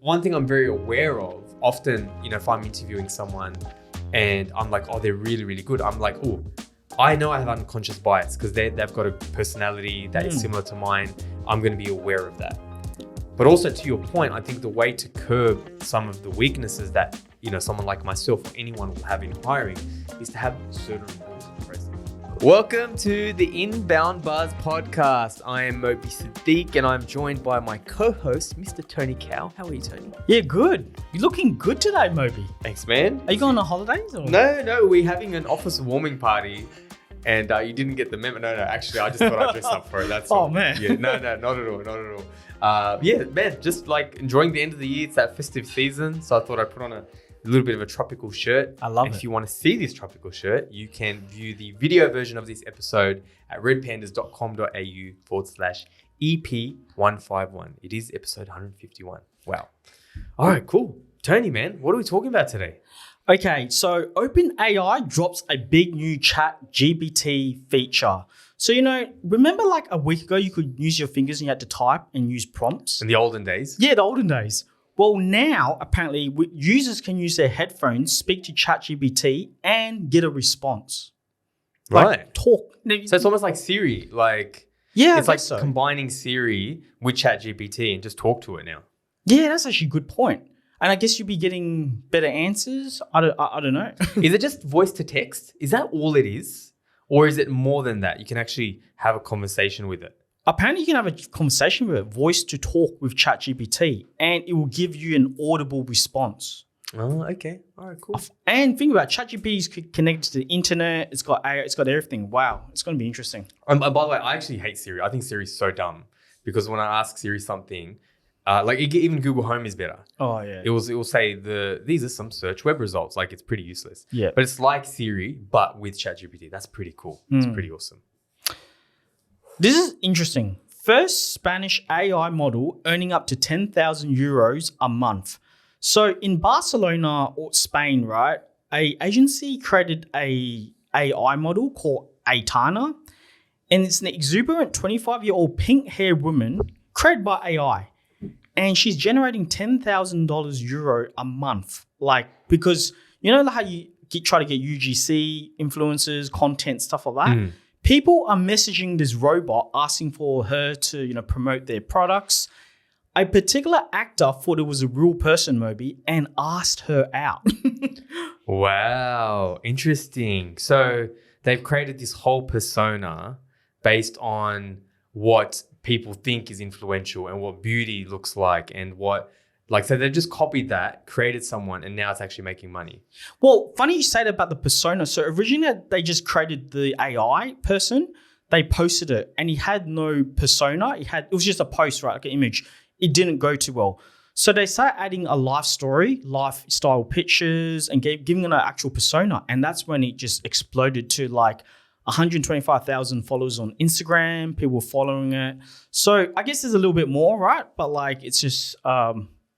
one thing I'm very aware of, often, if I'm interviewing someone and I'm like, oh, they're really, really good. I'm like, oh, I know I have unconscious bias because they've got a personality that is similar to mine. I'm going to be aware of that. But also to your point, I think the way to curb some of the weaknesses that, someone like myself or anyone will have in hiring is to have certain rules in place. Welcome to the Inbound Buzz podcast. I am Moby Siddiq and I'm joined by my co-host, Mr. Tony Cow. How are you, Tony? Yeah, good. You're looking good today, Moby. Thanks, man. Are you going on holidays? Or? No, we're having an office warming party. And you didn't get the memo. No, actually, I just thought I'd dress up for it. That's all. Oh, man. Yeah, no, not at all. Yeah, man, just like enjoying the end of the year. It's that festive season. So I thought I'd put on a little bit of a tropical shirt. I love it. If you want to see this tropical shirt, you can view the video version of this episode at redpandas.com.au/EP151. It is episode 151. Wow. All right, cool. Tony, man, what are we talking about today? Okay, so OpenAI drops a big new ChatGPT feature. So, remember like a week ago, you could use your fingers and you had to type and use prompts? In the olden days? Yeah, the olden days. Well, now, apparently, users can use their headphones, speak to ChatGPT, and get a response. Right. Talk. So it's almost like Siri. Yeah, it's like combining Siri with ChatGPT and just talk to it now. Yeah, that's actually a good point. And I guess you'll be getting better answers. I don't know. Is it just voice to text? Is that all it is? Or is it more than that? You can actually have a conversation with it. Apparently, you can have a conversation with it, voice to talk with ChatGPT, and it will give you an audible response. Oh, okay. All right, cool. And think about it, ChatGPT is connected to the internet. It's got AI, it's got everything. Wow, it's going to be interesting. And by the way, I actually hate Siri. I think Siri's so dumb because when I ask Siri something, even Google Home is better. Oh yeah. It will say these are some search web results. Like it's pretty useless. Yeah. But it's like Siri, but with ChatGPT. That's pretty cool. It's pretty awesome. This is interesting. First Spanish AI model earning up to 10,000 euros a month. So in Barcelona or Spain, right, a agency created a AI model called Aitana, and it's an exuberant 25-year-old pink-haired woman created by AI. And she's generating €10,000 a month. Because how you try to get UGC, influencers, content, stuff like that? People are messaging this robot asking for her to, promote their products. A particular actor thought it was a real person, Moby, and asked her out. Wow, interesting. So they've created this whole persona based on what people think is influential and what beauty looks like and so they've just copied that, created someone, and now it's actually making money. Well, funny you say that about the persona. So originally they just created the AI person. They posted it and he had no persona. It was just a post, right? Like an image. It didn't go too well. So they started adding a life story, lifestyle pictures, and giving it an actual persona. And that's when it just exploded to 125,000 followers on Instagram. People were following it. So I guess there's a little bit more, right? But it's just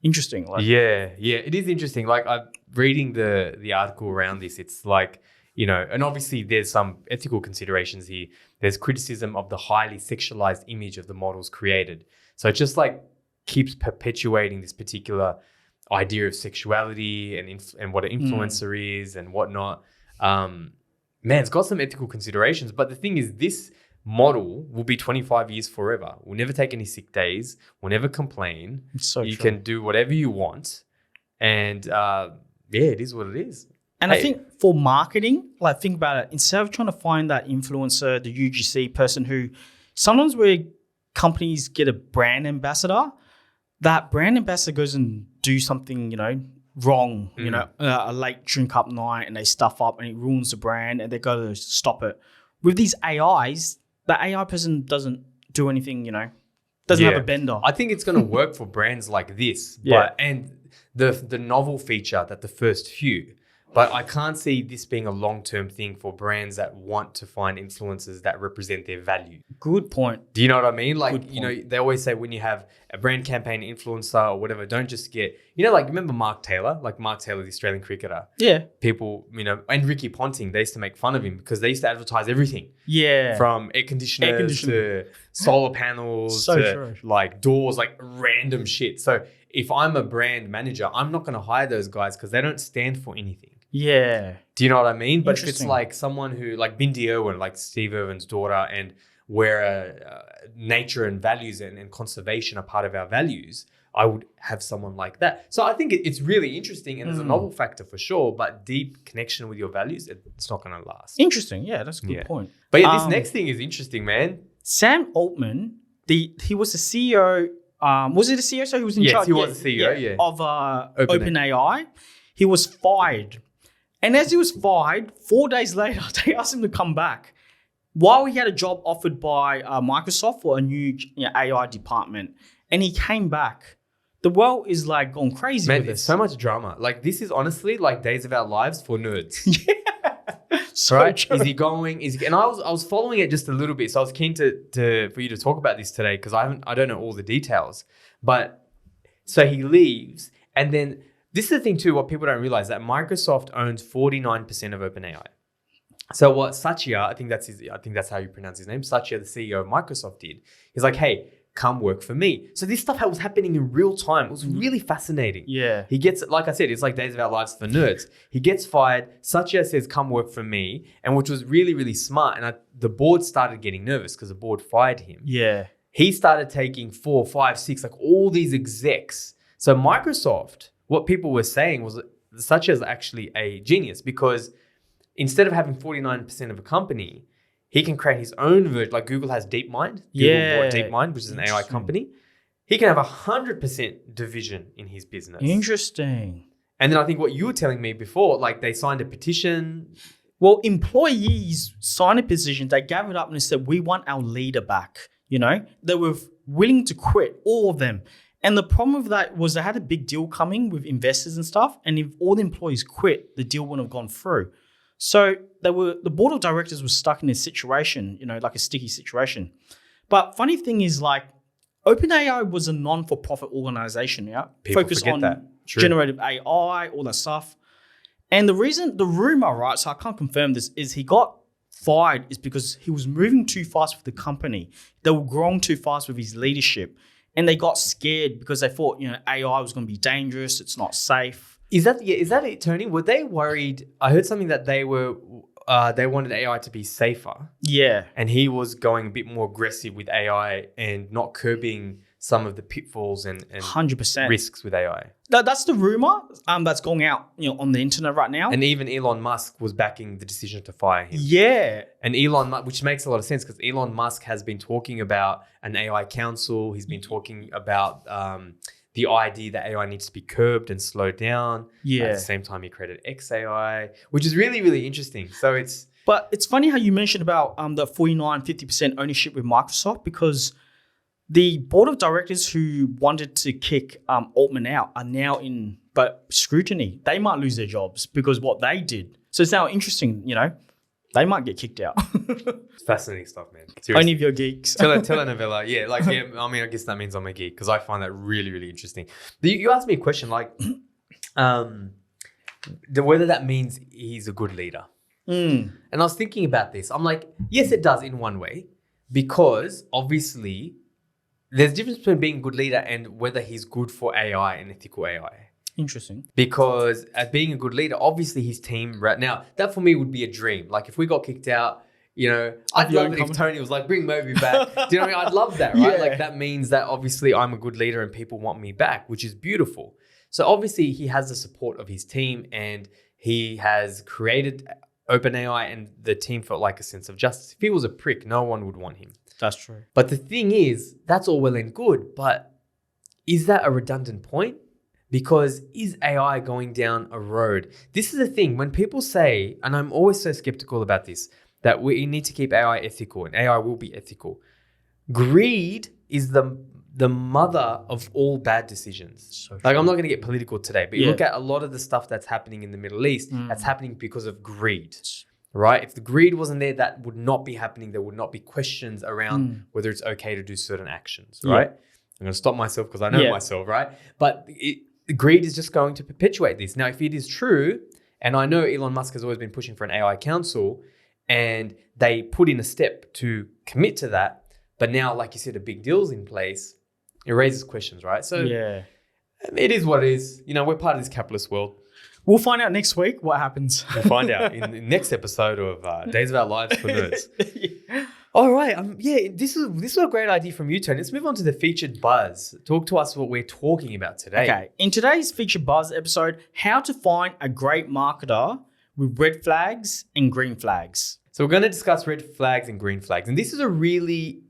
interesting. Yeah, it is interesting. I'm reading the article around this. It's and obviously there's some ethical considerations here. There's criticism of the highly sexualized image of the models created. So it just keeps perpetuating this particular idea of sexuality and what an influencer is and whatnot. Man, it's got some ethical considerations. But the thing is, this model will be 25 years forever. We'll never take any sick days. We'll never complain. It's so you true. can do whatever you want. And it is what it is. And I think for marketing, think about it. Instead of trying to find that influencer, the UGC person who sometimes where companies get a brand ambassador, that brand ambassador goes and do something, wrong, a late drink up night and they stuff up and it ruins the brand and they got to stop it. With these AIs, the AI person doesn't do anything, doesn't have a bender. I think it's going to work for brands like this. Yeah. And the novel feature that the first few. But I can't see this being a long-term thing for brands that want to find influencers that represent their value. Good point. Do you know what I mean? They always say when you have a brand campaign influencer or whatever, don't just get, remember Mark Taylor? Mark Taylor, the Australian cricketer. Yeah. People, and Ricky Ponting, they used to make fun of him because they used to advertise everything. Yeah. From air conditioners to solar panels to true. doors, random shit. So if I'm a brand manager, I'm not going to hire those guys because they don't stand for anything. Yeah. Do you know what I mean? But if it's Interesting. like someone who, like Bindi Irwin, like Steve Irwin's daughter, and where nature and values and conservation are part of our values, I would have someone like that. So I think it's really interesting, and there's a novel factor for sure, but deep connection with your values, it's not going to last. Interesting. Yeah, that's a good point. But yeah, this next thing is interesting, man. Sam Altman, he was the CEO. Was it the CEO? So he was in charge. Yes, he was the CEO, of OpenAI. He was fired. And as he was fired, 4 days later, they asked him to come back. While he had a job offered by Microsoft for a new AI department, and he came back. The world is like gone crazy Man, with there's this. so much drama. Like, this is honestly like Days of Our Lives for nerds. So Right? true. Is he going? And I was following it just a little bit, so I was keen for you to talk about this today because I don't know all the details. But so he leaves, and then this is the thing too. What people don't realize that Microsoft owns 49% of OpenAI. So what Satya, I think that's how you pronounce his name, Satya, the CEO of Microsoft, did. He's like, hey, come work for me. So this stuff was happening in real time. It was really fascinating. Yeah. He gets, like I said, it's like Days of Our Lives for nerds. He gets fired. Satya says, come work for me. And which was really, really smart. And the board started getting nervous because the board fired him. Yeah. He started taking 4, 5, 6, like all these execs. So Microsoft, what people were saying was Satya's actually a genius because instead of having 49% of a company, he can create his own version. Like Google has DeepMind. Google bought DeepMind, which is an AI company. He can have 100% division in his business. Interesting. And then I think what you were telling me before, like they signed a petition. Well, employees signed a petition. They gave it up and they said, we want our leader back. You know, they were willing to quit, all of them. And the problem with that was they had a big deal coming with investors and stuff. And if all the employees quit, the deal wouldn't have gone through. So the board of directors was stuck in this situation, you know, like a sticky situation. But funny thing is, like, OpenAI was a non-for-profit organization, yeah, People focused forget on that. True. generative AI, all that stuff. And the rumor, right? So I can't confirm this, is he got fired is because he was moving too fast with the company. They were growing too fast with his leadership, and they got scared because they thought, you know, AI was going to be dangerous. It's not safe. Is that it, Tony? Were they worried? I heard something that they wanted AI to be safer. Yeah. And he was going a bit more aggressive with AI and not curbing some of the pitfalls and 100%. risks with AI. That's the rumor that's going out, you know, on the internet right now. And even Elon Musk was backing the decision to fire him. Yeah. And which makes a lot of sense because Elon Musk has been talking about an AI council. He's been talking about the idea that AI needs to be curbed and slowed down. Yeah. At the same time, he created XAI, which is really, really interesting. So But it's funny how you mentioned about the 49-50% ownership with Microsoft, because the board of directors who wanted to kick Altman out are now in scrutiny. They might lose their jobs because what they did. So it's now interesting, you know, they might get kicked out. it's fascinating stuff, man. Seriously. Only if you're geeks. Telenovela, yeah. Like, yeah, I mean, I guess that means I'm a geek because I find that really, really interesting. You asked me a question like whether that means he's a good leader. And I was thinking about this. I'm like, yes, it does in one way because obviously there's a difference between being a good leader and whether he's good for AI and ethical AI. Interesting. Because as being a good leader, obviously his team right now, that for me would be a dream. Like if we got kicked out, you know, I'd love it if Tony was like, bring Moby back. Do you know what I mean? I'd love that, right? Yeah. Like that means that obviously I'm a good leader and people want me back, which is beautiful. So obviously he has the support of his team and he has created OpenAI and the team felt like a sense of justice. If he was a prick, no one would want him. That's true. But the thing is, that's all well and good, but is that a redundant point? Because is AI going down a road? This is the thing. When people say, and I'm always so skeptical about this, that we need to keep AI ethical and AI will be ethical. Greed is the mother of all bad decisions. So like I'm not going to get political today, but you Yeah. look at a lot of the stuff that's happening in the Middle East, that's happening because of greed. Right? If the greed wasn't there, that would not be happening. There would not be questions around whether it's okay to do certain actions, right? I'm going to stop myself because I know myself, right? But greed is just going to perpetuate this. Now, if it is true, and I know Elon Musk has always been pushing for an AI council, and they put in a step to commit to that, but now, like you said, a big deal's in place, it raises questions, right? So It is what it is. You know, we're part of this capitalist world. We'll find out next week what happens. We'll find out in the next episode of Days of Our Lives for Nerds. All right. Yeah, this is a great idea from you, Tony. Let's move on to the featured buzz. Talk to us what we're talking about today. Okay. In today's featured buzz episode, how to find a great marketer with red flags and green flags. So we're going to discuss red flags and green flags. And this is a really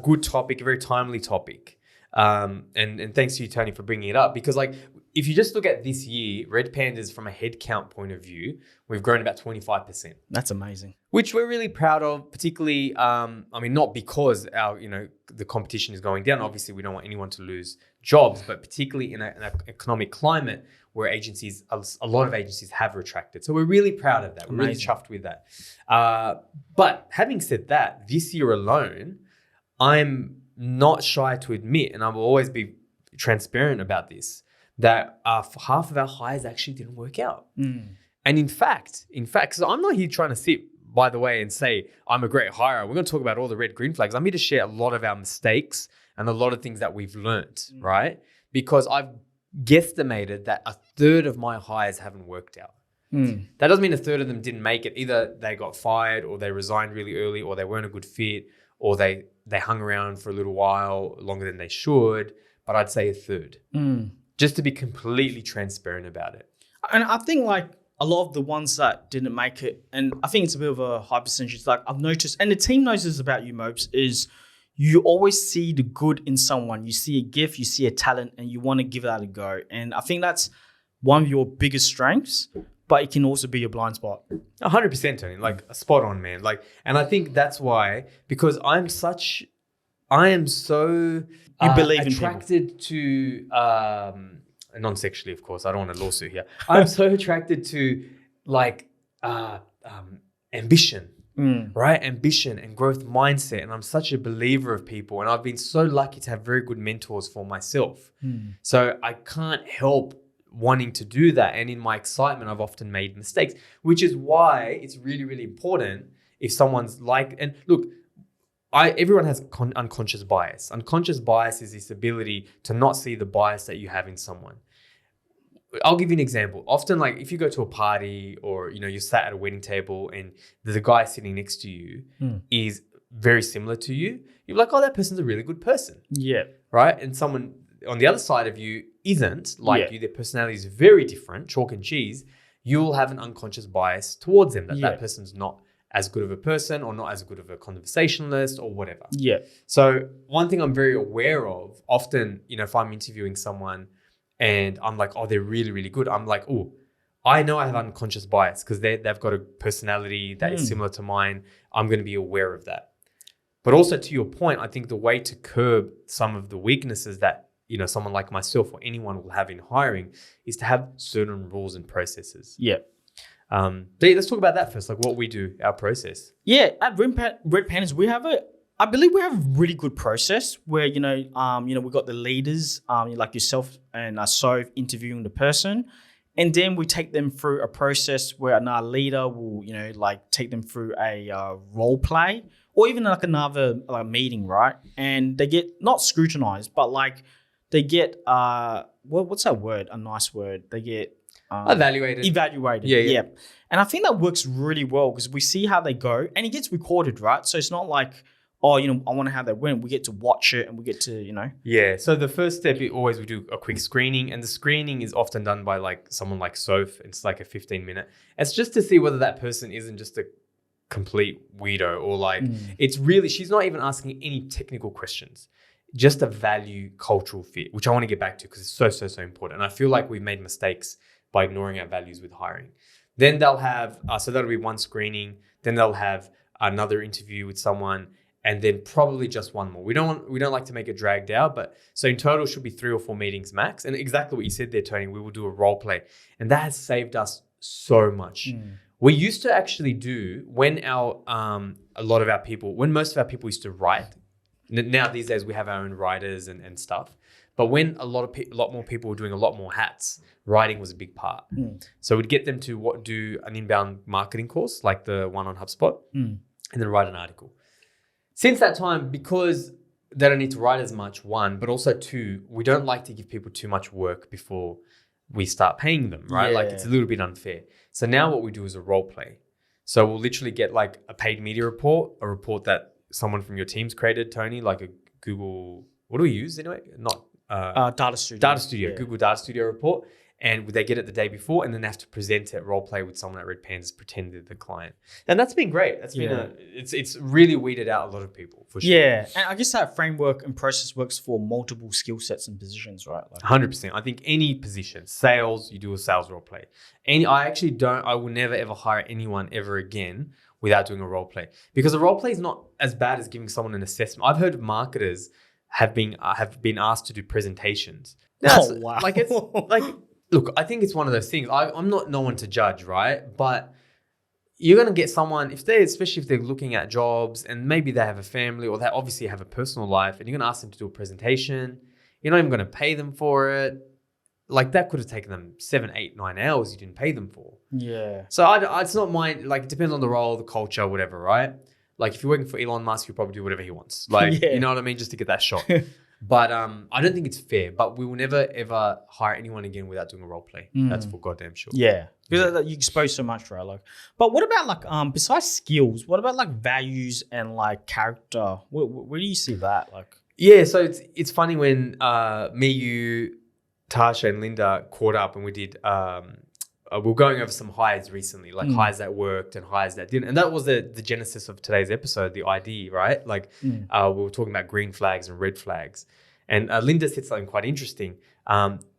good topic, a very timely topic. And thanks to you, Tony, for bringing it up. Because like, if you just look at this year, Red Pandas from a headcount point of view, we've grown about 25%. That's amazing. Which we're really proud of, particularly, not because the competition is going down. Obviously, we don't want anyone to lose jobs, but particularly in an economic climate where a lot of agencies have retracted. So we're really proud of that. We're really chuffed with that. But having said that, this year alone, I'm not shy to admit, and I will always be transparent about this, that half of our hires actually didn't work out. And in fact, because I'm not here trying to sit, by the way, and say I'm a great hirer. We're going to talk about all the red, green flags. I'm here to share a lot of our mistakes and a lot of things that we've learned, right? Because I've guesstimated that a third of my hires haven't worked out. That doesn't mean a third of them didn't make it. Either they got fired or they resigned really early or they weren't a good fit or they hung around for a little while longer than they should. But I'd say a third. Just to be completely transparent about it. And I think like a lot of the ones that didn't make it, and I think it's a bit of a high percentage, like I've noticed, and the team knows this about you, Mopes, is you always see the good in someone. You see a gift, you see a talent, and you want to give that a go. And I think that's one of your biggest strengths, but it can also be your blind spot. 100%, Tony. Like a spot on, man. Like, and I think that's why, because I am so you believe attracted to non-sexually, of course. I don't want a lawsuit here. I'm so attracted to like ambition, right? Ambition and growth mindset. And I'm such a believer of people. And I've been so lucky to have very good mentors for myself. So I can't help wanting to do that. And in my excitement, I've often made mistakes, which is why it's really, really important if someone's like, and look, everyone has unconscious bias. Unconscious bias is this ability to not see the bias that you have in someone. I'll give you an example. Often, like if you go to a party or you're sat at a wedding table and the guy sitting next to you is very similar to you, you're like, oh, that person's a really good person. Yeah. Right? And someone on the other side of you isn't like you. Their personality is very different, chalk and cheese. You'll have an unconscious bias towards them that person's not as good of a person or not as good of a conversationalist or whatever. Yeah. So one thing I'm very aware of, often, if I'm interviewing someone and I'm like, oh, they're really, really good. I'm like, oh, I know I have unconscious bias because they've got a personality that is similar to mine. I'm going to be aware of that. But also to your point, I think the way to curb some of the weaknesses that, someone like myself or anyone will have in hiring is to have certain rules and processes. Yeah. Let's talk about that first, like what we do, our process. Yeah, at Red Pandas, I believe we have a really good process where, we've got the leaders, like yourself and Sove interviewing the person. And then we take them through a process where another leader will, take them through a role play or even like another meeting, right? And they get not scrutinized, but like they get, what's that word? A nice word. They get evaluated. Yeah. And I think that works really well because we see how they go and it gets recorded, right? So it's not like, oh, I want to have that win. We get to watch it and we get to, Yeah. So the first step, we do a quick screening, and the screening is often done by like someone like Soph. It's like a 15-minute. It's just to see whether that person isn't just a complete weirdo or like it's really, she's not even asking any technical questions, just a value cultural fit, which I want to get back to because it's so important. And I feel like we've made mistakes by ignoring our values with hiring. Then they'll have, so that'll be one screening. Then they'll have another interview with someone, and then probably just one more. We don't like to make it dragged out, but so in total should be 3 or 4 meetings max. And exactly what you said there, Tony, we will do a role play, and that has saved us so much. We used to actually do when most of our people used to write. Now these days we have our own writers and stuff. But when a lot more people were doing a lot more hats, writing was a big part. So we'd get them to do an inbound marketing course, like the one on HubSpot, and then write an article. Since that time, because they don't need to write as much, one, but also two, we don't like to give people too much work before we start paying them, right? Like it's a little bit unfair. So now what we do is a role play. So we'll literally get like a paid media report, a report that someone from your team's created, Tony, like a Google, what do we use anyway? Not Data Studio. Data Studio, Yeah. Google Data Studio report. And they get it the day before, and then they have to present it, role play with someone at Red Pandas, pretend they're the client. And that's been great. That's been it's really weeded out a lot of people for sure. Yeah, and I guess that framework and process works for multiple skill sets and positions, right? Like, 100%. I think any position, sales, you do a sales role play. I will never ever hire anyone ever again without doing a role play, because a role play is not as bad as giving someone an assessment. I've heard of marketers have been asked to do presentations. Wow. Like it's like, look, I think it's one of those things. I'm not no one to judge, right? But you're gonna get someone, especially if they're looking at jobs and maybe they have a family or they obviously have a personal life, and you're gonna ask them to do a presentation. You're not even gonna pay them for it. Like that could have taken them 7, 8, 9 hours you didn't pay them for. yeah. So it's not mine. Like it depends on the role, the culture, whatever, right? Like if you're working for Elon Musk, you'll probably do whatever he wants. Like Yeah. you know what I mean, just to get that shot. But I don't think it's fair. But we will never ever hire anyone again without doing a role play. That's for goddamn sure. Yeah, because you expose so much, right? Like, but what about like besides skills? What about like values and like character? Where do you see that? Like, Yeah. So it's funny when me, you, Tasha, and Linda caught up and we did. We were going over some hires recently, like hires that worked and hires that didn't, and that was the genesis of today's episode, the ID, right? Like we were talking about green flags and red flags, and Linda said something quite interesting: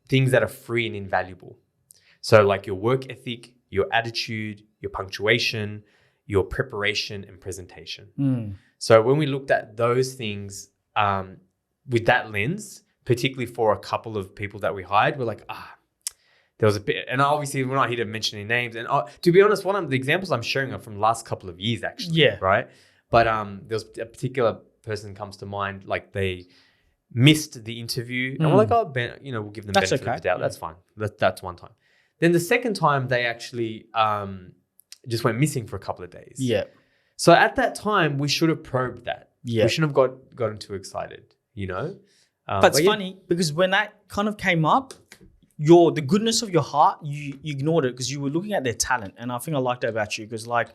things that are free and invaluable. So like your work ethic, your attitude, your punctuation, your preparation and presentation. So when we looked at those things with that lens, particularly for a couple of people that we hired, we're like, there was a bit, and obviously we're not here to mention any names. And to be honest, one of the examples I'm sharing are from the last couple of years, actually. Yeah. Right. But there was a particular person comes to mind, like they missed the interview, and we're like, Ben, we'll give them That's benefit okay. of the doubt. Yeah. That's fine. That's one time. Then the second time, they actually just went missing for a couple of days. yeah, So at that time, we should have probed that. Yeah. We shouldn't have gotten too excited. but it's funny because when that kind of came up, the goodness of your heart, you ignored it because you were looking at their talent, and I think I liked that about you because like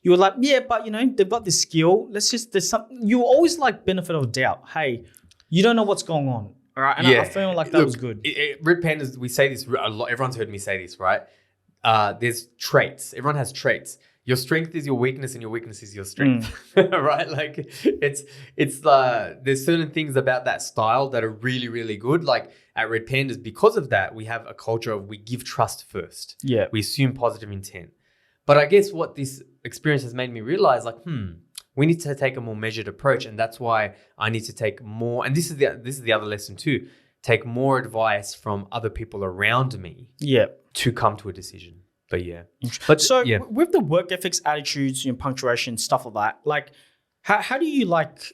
you were like, yeah, but they've got this skill. There's something. You were always like benefit of doubt. Hey, you don't know what's going on, all right? And I feel like that was good. Red Pandas, we say this a lot. Everyone's heard me say this, right? There's traits. Everyone has traits. Your strength is your weakness, and your weakness is your strength, right? Like it's there's certain things about that style that are really, really good. Like at Red Pandas, because of that, we have a culture of we give trust first. Yeah. We assume positive intent. But I guess what this experience has made me realize, like, we need to take a more measured approach, and that's why I need to take more. And this is the other lesson too: take more advice from other people around me. Yeah. To come to a decision. But yeah. But so with the work ethics, attitudes, punctuation, stuff like that, like how do you like,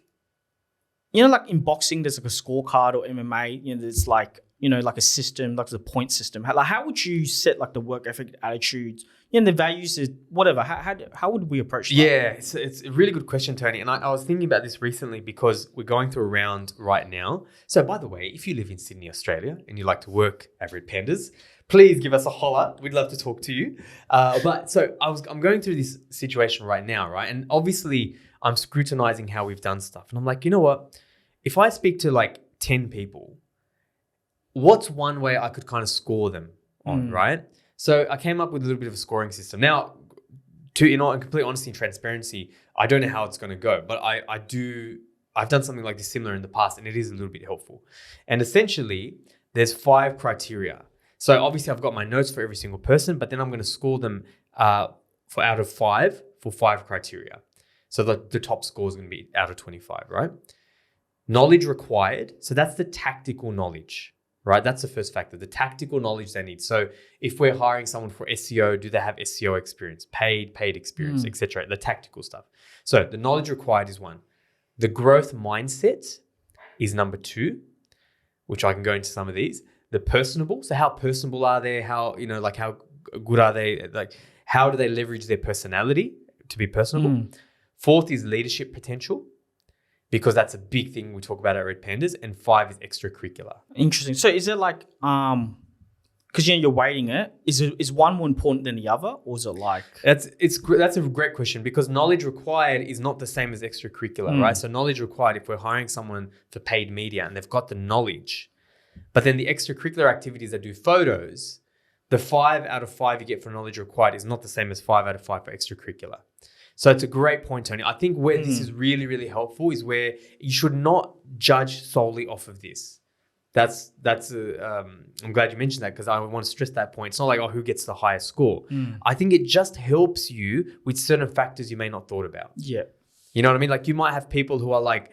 like in boxing, there's like a scorecard, or MMA, there's like, like a system, like the point system. How would you set like the work ethic, attitudes, the values, whatever? How would we approach that? Yeah, it's a really good question, Tony. And I was thinking about this recently because we're going through a round right now. So by the way, if you live in Sydney, Australia, and you like to work at Red Pandas, please give us a holler. We'd love to talk to you. But so I'm going through this situation right now, right? And obviously I'm scrutinizing how we've done stuff. And I'm like, you know what? If I speak to like 10 people, what's one way I could kind of score them on, right? So I came up with a little bit of a scoring system. Now, in complete honesty and transparency, I don't know how it's going to go, but I've done something like this similar in the past, and it is a little bit helpful. And essentially, there's 5 criteria. So obviously I've got my notes for every single person, but then I'm going to score them out of 5 for 5 criteria. So the top score is going to be out of 25, right? Knowledge required. So that's the tactical knowledge, right? That's the first factor, the tactical knowledge they need. So if we're hiring someone for SEO, do they have SEO experience, paid experience, etc., the tactical stuff. So the knowledge required is 1. The growth mindset is number 2, which I can go into some of these. The personable. So how personable are they? How, how good are they? Like, how do they leverage their personality to be personable? 4th is leadership potential. because that's a big thing we talk about at Red Pandas. And 5 is extracurricular. Interesting. So is it like because you're weighting it, is one more important than the other, or is it like That's a great question, because knowledge required is not the same as extracurricular, right? So knowledge required, if we're hiring someone for paid media and they've got the knowledge, but then the extracurricular activities that do photos, the 5 out of 5 you get for knowledge required is not the same as 5 out of 5 for extracurricular. So it's a great point, Tony. I think where this is really, really helpful is where you should not judge solely off of this. I'm glad you mentioned that, because I want to stress that point. It's not like, who gets the highest score? I think it just helps you with certain factors you may not thought about. Yeah. You know what I mean? Like, you might have people who are like,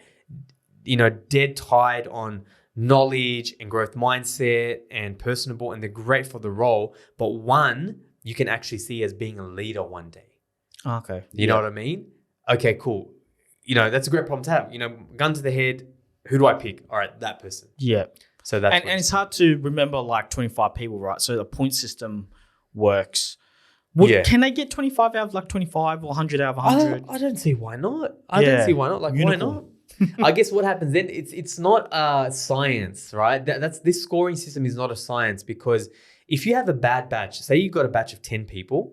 dead tied on knowledge and growth mindset and personable, and they're great for the role. But one you can actually see as being a leader one day. Okay. You know what I mean? Okay, cool. That's a great problem to have. Gun to the head, who do I pick? All right, that person. Yeah. So that's and it's hard to remember like 25 people, right? So the point system works. Can they get 25 out of like 25 or 100 out of 100? I don't see why not. I don't see why not. Like, Unicorn. why not? I guess what happens then, it's not science, right? This scoring system is not a science, because if you have a bad batch, say you've got a batch of 10 people,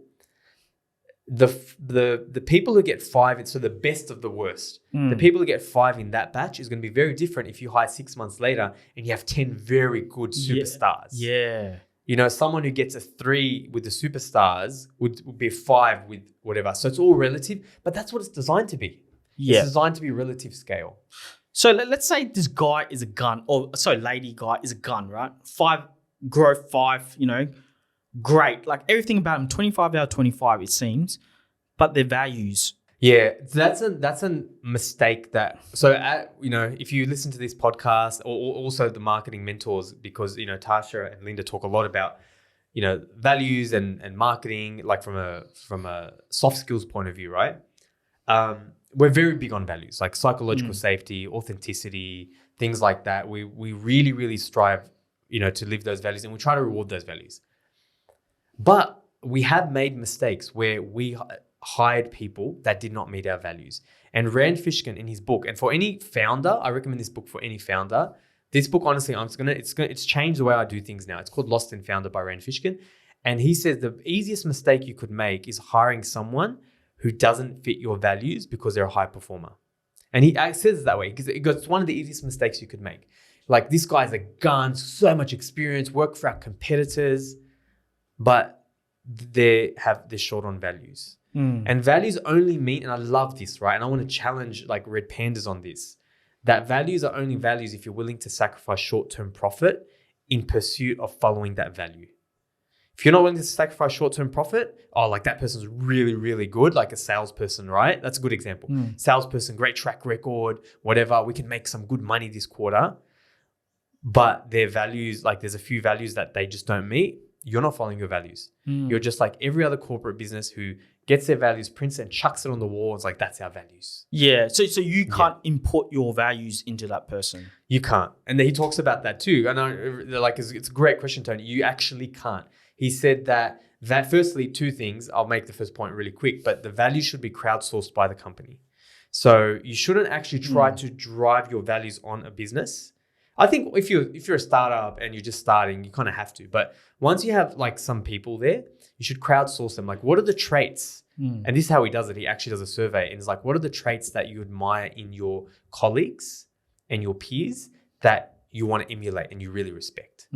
the people who get 5, so the best of the worst, the people who get 5 in that batch is going to be very different if you hire 6 months later and you have 10 very good superstars. Yeah. Someone who gets a 3 with the superstars would be a 5 with whatever. So it's all relative, but that's what it's designed to be. Yeah. It's designed to be relative scale. So let's say this guy is a gun, lady guy is a gun, right? 5 growth, 5, great. Like everything about them, 25 out of 25, it seems, but their values. Yeah, that's a mistake if you listen to this podcast, or also the marketing mentors, because, Tasha and Linda talk a lot about, values and marketing, like from a soft skills point of view, right? We're very big on values, like psychological safety, authenticity, things like that. We really, really strive, to live those values, and we try to reward those values. But we have made mistakes where we hired people that did not meet our values. And Rand Fishkin, in his book, and for any founder, I recommend this book for any founder. This book, honestly, it's changed the way I do things now. It's called Lost and Founder by Rand Fishkin. And he says the easiest mistake you could make is hiring someone who doesn't fit your values because they're a high performer. And he says it that way, because it's one of the easiest mistakes you could make. Like, this guy's a gun, so much experience, work for our competitors, but they're short on values. And values only mean, and I love this, right? And I want to challenge like Red Pandas on this, that values are only values if you're willing to sacrifice short-term profit in pursuit of following that value. If you're not willing to sacrifice short-term profit, like that person's really, really good, like a salesperson, right? That's a good example. Salesperson, great track record, whatever. We can make some good money this quarter, but their values, like there's a few values that they just don't meet. You're not following your values. You're just like every other corporate business who gets their values, prints it, and chucks it on the wall. It's like, that's our values. Yeah. So you can't import your values into that person. You can't. And then he talks about that too. And it's a great question, Tony. You actually can't. He said that firstly, 2 things. I'll make the first point really quick, but the values should be crowdsourced by the company. So you shouldn't actually try to drive your values on a business. I think if you're a startup and you're just starting, you kind of have to. But once you have like some people there, you should crowdsource them. Like, what are the traits? And this is how he does it. He actually does a survey, and it's like, what are the traits that you admire in your colleagues and your peers that you want to emulate and you really respect?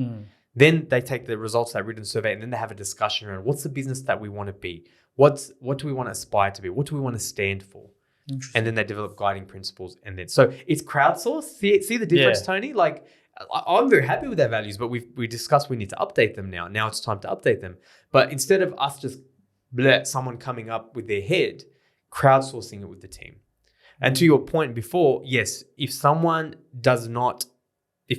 Then they take the results of that written survey, and then they have a discussion around what's the business that we want to be? What do we want to aspire to be? What do we want to stand for? And then they develop guiding principles. And then, so it's crowdsourced. See the difference, Tony? Like, I'm very happy with their values, but we discussed we need to update them now. Now it's time to update them. But instead of us just someone coming up with their head, crowdsourcing it with the team. And to your point before, yes, if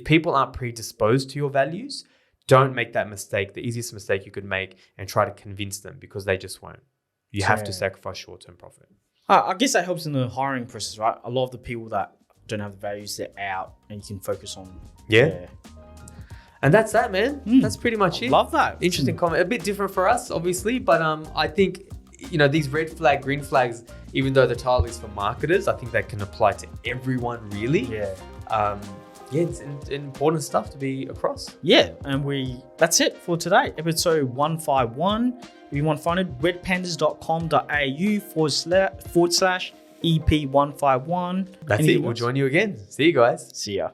people aren't predisposed to your values, don't make that mistake, the easiest mistake you could make, and try to convince them, because they just won't. You have to sacrifice short-term profit. I guess that helps in the hiring process, right? A lot of the people that don't have the values, they're out, and you can focus on. Yeah. And that's that, man. That's pretty much it. Love that. Interesting comment. A bit different for us, obviously, but I think, these red flag, green flags, even though the title is for marketers, I think that can apply to everyone really. Yeah. It's important stuff to be across. Yeah, and that's it for today, episode 151. If you want to find it, redpandas.com.au/EP151. That's it. We'll join you again. See you guys. See ya.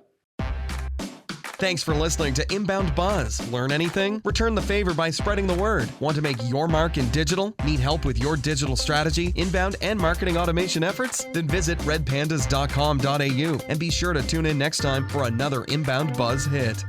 Thanks for listening to Inbound Buzz. Learn anything? Return the favor by spreading the word. Want to make your mark in digital? Need help with your digital strategy, inbound, and marketing automation efforts? Then visit redpandas.com.au and be sure to tune in next time for another Inbound Buzz hit.